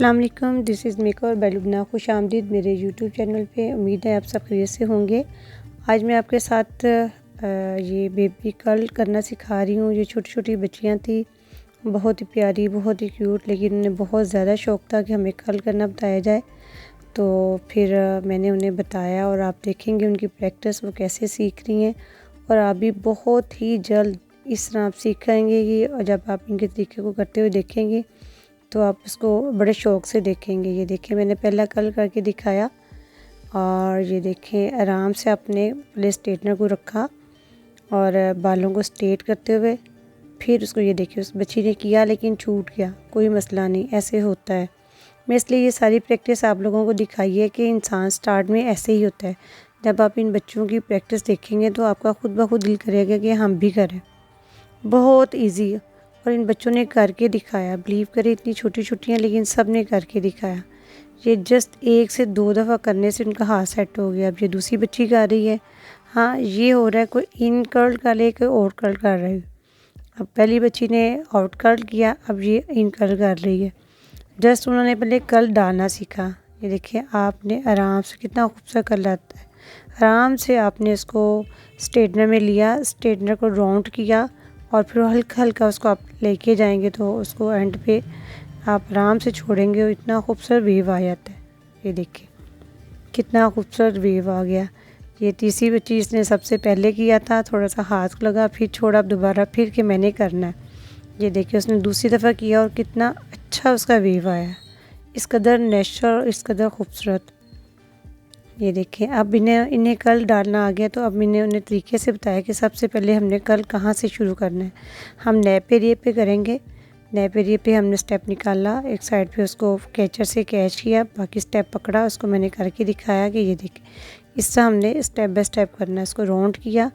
अस्सलाम वालेकुम, this is make और बेलुबना। खुश आमदीद मेरे यूट्यूब चैनल पे। उम्मीद है आप सब खैरियत से होंगे। आज मैं आपके साथ ये बेबी कर्ल करना सिखा रही हूँ। ये छोटी छोटी बच्चियाँ थी, बहुत ही प्यारी, बहुत ही क्यूट, लेकिन उन्हें बहुत ज़्यादा शौक़ था कि हमें कर्ल करना बताया जाए। तो फिर मैंने उन्हें बताया और आप देखेंगे उनकी प्रैक्टिस वो कैसे सीख रही हैं। और आप भी बहुत ही जल्द इस तरह आप सीखेंगे कि और जब आप इनके तरीके को करते हुए देखेंगे तो आप इसको बड़े शौक़ से देखेंगे। ये देखें, मैंने पहला कर्ल करके दिखाया और ये देखें आराम से आपने पहले स्ट्रेटनर को रखा और बालों को स्ट्रेट करते हुए फिर उसको ये देखिए उस बच्ची ने किया लेकिन छूट गया, कोई मसला नहीं, ऐसे होता है। मैं इसलिए ये सारी प्रैक्टिस आप लोगों को दिखाई है कि इंसान स्टार्ट में ऐसे ही होता है। जब आप इन बच्चों की प्रैक्टिस देखेंगे तो आपका खुद ब खुद दिल करेगा कि हम भी करें। बहुत ईजी है और इन बच्चों ने करके दिखाया। बिलीव करें इतनी छोटी छोटी हैं लेकिन सब ने करके दिखाया। ये जस्ट 1 से 2 दफ़ा करने से उनका हाथ सेट हो गया। अब ये दूसरी बच्ची कर रही है। हाँ, ये हो रहा है कोई इन कर्ल कर ले, कोई आउट कर्ल कर रही है। अब पहली बच्ची ने आउट कर्ल किया, अब ये इन कर्ल कर रही है। जस्ट उन्होंने पहले कर्ल डालना सीखा। ये देखिए आपने आराम से, कितना खूबसूरत कर्ल आता है। आराम से आपने इसको स्ट्रेटनर में लिया, स्ट्रेटनर को राउंड किया और फिर हल्का हल्का उसको आप लेके जाएंगे तो उसको एंड पे आप आराम से छोड़ेंगे और इतना खूबसूरत वेव आ जाता है। ये देखिए कितना खूबसूरत वेव आ गया। ये तीसरी बच्ची इसने सबसे पहले किया था, थोड़ा सा हाथ लगा फिर छोड़ा, अब दोबारा फिर कि मैंने करना है। ये देखिए उसने दूसरी दफ़ा किया और कितना अच्छा उसका वेव आया, इस कदर नेचुरल, इस कदर खूबसूरत। ये देखें अब इन्हें कर्ल डालना आ गया तो अब मैंने उन्हें तरीके से बताया कि सबसे पहले हमने कर्ल कहाँ से शुरू करना है। हम नैप एरिया पे करेंगे। नैप एरिया पे हमने स्टेप निकाला, एक साइड पे उसको कैचर से कैच किया, बाकी स्टेप पकड़ा, उसको मैंने करके दिखाया कि ये देखें इस तरह हमने स्टेप बाय स्टेप करना है। इसको राउंड किया,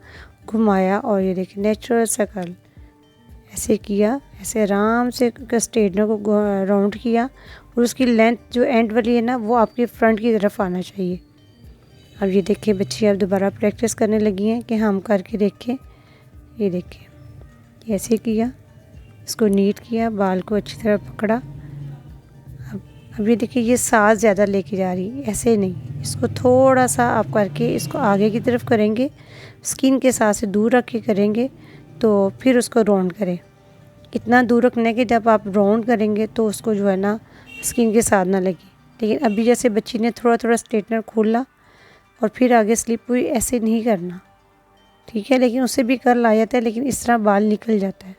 घुमाया और ये देखें नेचुरल सा कर्ल ऐसे किया, ऐसे आराम से स्ट्रेटनर को राउंड किया और उसकी लेंथ जो एंड वाली है ना वो आपके फ्रंट की तरफ आना चाहिए। अब ये देखिए बच्ची अब दोबारा प्रैक्टिस करने लगी हैं कि हम करके देखें। ये देखिए ऐसे किया, इसको नीट किया, बाल को अच्छी तरह पकड़ा। अब ये देखिए ये सांस ज़्यादा लेके जा रही है, ऐसे नहीं, इसको थोड़ा सा आप करके इसको आगे की तरफ करेंगे, स्किन के साथ से दूर रख के करेंगे तो फिर उसको राउंड करें। इतना दूर रखना है कि जब आप राउंड करेंगे तो उसको जो है ना स्किन के साथ ना लगे। लेकिन अभी जैसे बच्ची ने थोड़ा थोड़ा स्ट्रेटनर खोला और फिर आगे स्लिप हुई, ऐसे नहीं करना, ठीक है। लेकिन उससे भी कर्ल आ जाता है, लेकिन इस तरह बाल निकल जाता है।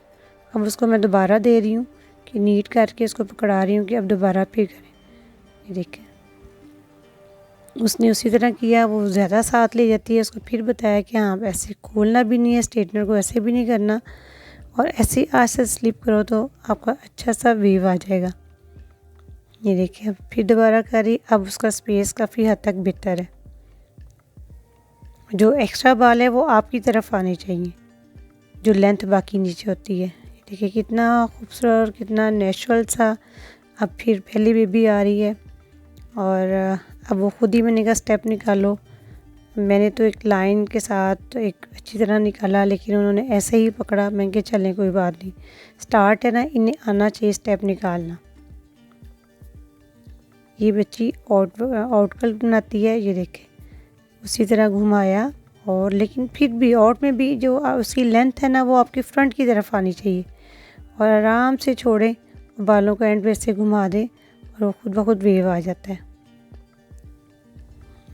अब उसको मैं दोबारा दे रही हूँ कि नीट करके इसको पकड़ा रही हूँ कि अब दोबारा फिर करें। ये देखें उसने उसी तरह किया, वो ज़्यादा साथ ले जाती है। उसको फिर बताया कि हाँ ऐसे खोलना भी नहीं है, स्ट्रेटनर को ऐसे भी नहीं करना और ऐसे आज से स्लिप करो तो आपका अच्छा सा वेव आ जाएगा। ये देखिए अब फिर दोबारा करी, अब उसका स्पेस काफ़ी हद तक बेहतर है। जो एक्स्ट्रा बाल है वो आपकी तरफ आने चाहिए, जो लेंथ बाकी नीचे होती है। देखिए कितना खूबसूरत और कितना नेचुरल सा। अब फिर पहली बेबी आ रही है और अब वो खुद ही मैंने कहा स्टेप निकालो। मैंने तो एक लाइन के साथ एक अच्छी तरह निकाला, लेकिन उन्होंने ऐसे ही पकड़ा। मैं कि चलें कोई बात नहीं, स्टार्ट है ना, इन्हें आना चाहिए स्टेप निकालना। ये बच्ची आउटकल बनाती है। ये देखें उसी तरह घुमाया और लेकिन फिर भी आउट में भी जो उसकी लेंथ है ना वो आपकी फ्रंट की तरफ आनी चाहिए और आराम से छोड़ें, बालों को एंड पे से घुमा दें और वो खुद ब खुद वेव आ जाता है।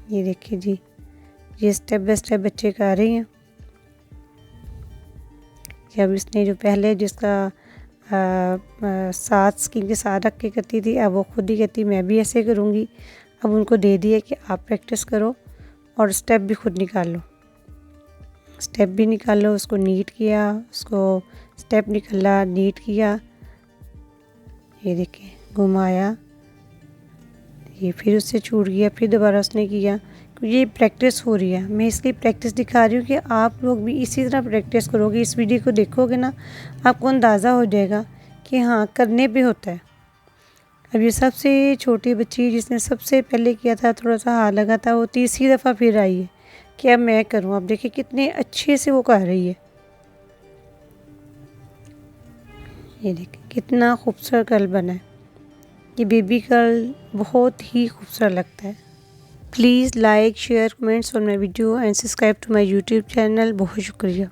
ये देखिए जी, ये स्टेप बाय स्टेप बच्चे कर रही हैं। जब इसने जो पहले जिसका साथ स्किन के साथ रख के करती थी, अब वो खुद ही कहती मैं भी ऐसे करूँगी। अब उनको दे दिया कि आप प्रैक्टिस करो और स्टेप भी खुद निकाल लो, स्टेप भी निकाल लो। उसको नीट किया, उसको स्टेप निकाला, नीट किया, ये देखिए घुमाया, ये फिर उससे छूट गया, फिर दोबारा उसने किया। ये प्रैक्टिस हो रही है, मैं इसलिए प्रैक्टिस दिखा रही हूँ कि आप लोग भी इसी तरह प्रैक्टिस करोगे। इस वीडियो को देखोगे ना आपको अंदाज़ा हो जाएगा कि हाँ करने पे होता है। अब ये सबसे छोटी बच्ची जिसने सबसे पहले किया था, थोड़ा सा हाथ लगा था, वो तीसरी दफ़ा फिर आई है कि अब मैं करूँ। अब देखिए कितने अच्छे से वो कर रही है। ये देखिए कितना खूबसूरत कर्ल बना है। ये बेबी गर्ल बहुत ही खूबसूरत लगता है। Please like share comments on my video and subscribe to my YouTube channel. बहुत शुक्रिया।